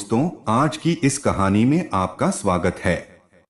दोस्तों, आज की इस कहानी में आपका स्वागत है।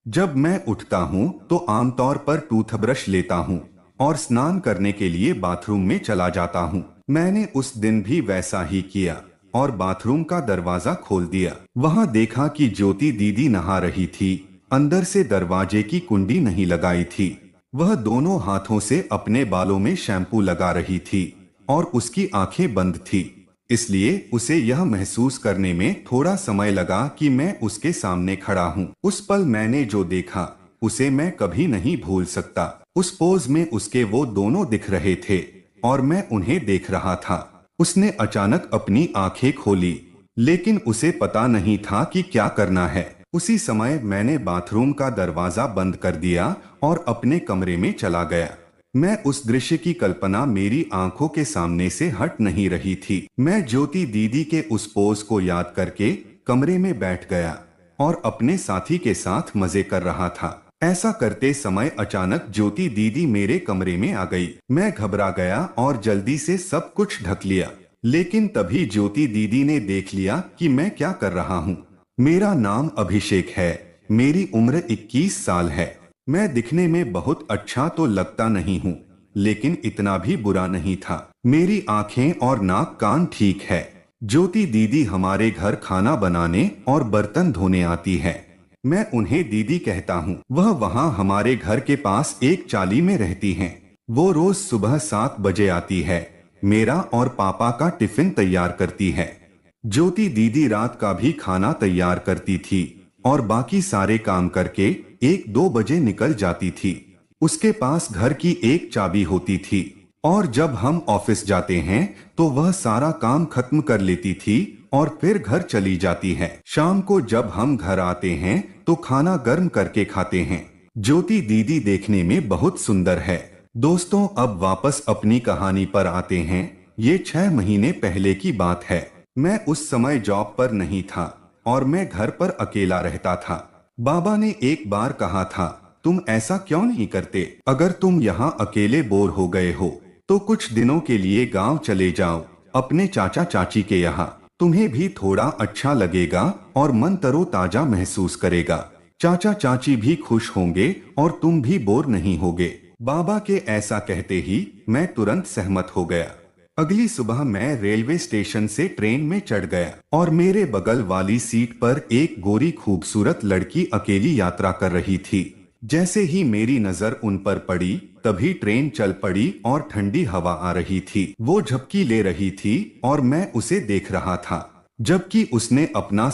जब मैं उठता हूँ तो आमतौर पर टूथब्रश लेता हूँ और स्नान करने के लिए बाथरूम में चला जाता हूँ। मैंने उस दिन भी वैसा ही किया और बाथरूम का दरवाजा खोल दिया। वहाँ देखा कि ज्योति दीदी नहा रही थी। अंदर से दरवाजे की कुंडी नहीं लगाई थी। वह दोनों हाथों से अपने बालों में शैम्पू लगा रही थी और उसकी आंखें बंद थी। इसलिए उसे यह महसूस करने में थोड़ा समय लगा कि मैं उसके सामने खड़ा हूँ। उस पल मैंने जो देखा उसे मैं कभी नहीं भूल सकता। उस पोज में उसके वो दोनों दिख रहे थे और मैं उन्हें देख रहा था। उसने अचानक अपनी आंखें खोली, लेकिन उसे पता नहीं था कि क्या करना है। उसी समय मैंने बाथरूम का दरवाजा बंद कर दिया और अपने कमरे में चला गया। मैं उस दृश्य की कल्पना मेरी आंखों के सामने से हट नहीं रही थी। मैं ज्योति दीदी के उस पोज को याद करके कमरे में बैठ गया और अपने साथी के साथ मजे कर रहा था। ऐसा करते समय अचानक ज्योति दीदी मेरे कमरे में आ गई। मैं घबरा गया और जल्दी से सब कुछ ढक लिया, लेकिन तभी ज्योति दीदी ने देख लिया कि मैं क्या कर रहा हूँ। मेरा नाम अभिषेक है। मेरी उम्र 21 साल है। मैं दिखने में बहुत अच्छा तो लगता नहीं हूँ, लेकिन इतना भी बुरा नहीं था। मेरी आंखें और नाक कान ठीक है। ज्योति दीदी हमारे घर खाना बनाने और बर्तन धोने आती है। मैं उन्हें दीदी कहता हूँ। वह वहाँ हमारे घर के पास एक चाली में रहती हैं। वो रोज सुबह 7 बजे आती है। मेरा और पापा का टिफिन तैयार करती है। ज्योति दीदी रात का भी खाना तैयार करती थी और बाकी सारे काम करके 1-2 बजे निकल जाती थी। उसके पास घर की एक चाबी होती थी और जब हम ऑफिस जाते हैं तो वह सारा काम खत्म कर लेती थी और फिर घर चली जाती है। शाम को जब हम घर आते हैं तो खाना गर्म करके खाते हैं। ज्योति दीदी देखने में बहुत सुंदर है। दोस्तों, अब वापस अपनी कहानी पर आते हैं। ये 6 महीने पहले की बात है। मैं उस समय जॉब पर नहीं था और मैं घर पर अकेला रहता था। बाबा ने एक बार कहा था, तुम ऐसा क्यों नहीं करते? अगर तुम यहाँ अकेले बोर हो गए हो तो कुछ दिनों के लिए गांव चले जाओ, अपने चाचा चाची के यहाँ। तुम्हें भी थोड़ा अच्छा लगेगा और मन तरोताजा महसूस करेगा। चाचा चाची भी खुश होंगे और तुम भी बोर नहीं होगे। बाबा के ऐसा कहते ही मैं तुरंत सहमत हो गया। अगली सुबह मैं रेलवे स्टेशन से ट्रेन में चढ़ गया और मेरे बगल वाली सीट पर एक गोरी खूबसूरत लड़की अकेली यात्रा कर रही थी। जैसे ही मेरी नजर उन पर पड़ी, तभी ट्रेन चल पड़ी और ठंडी हवा आ रही थी। वो झपकी ले रही थी और मैं उसे देख रहा था, जबकि उसने अपना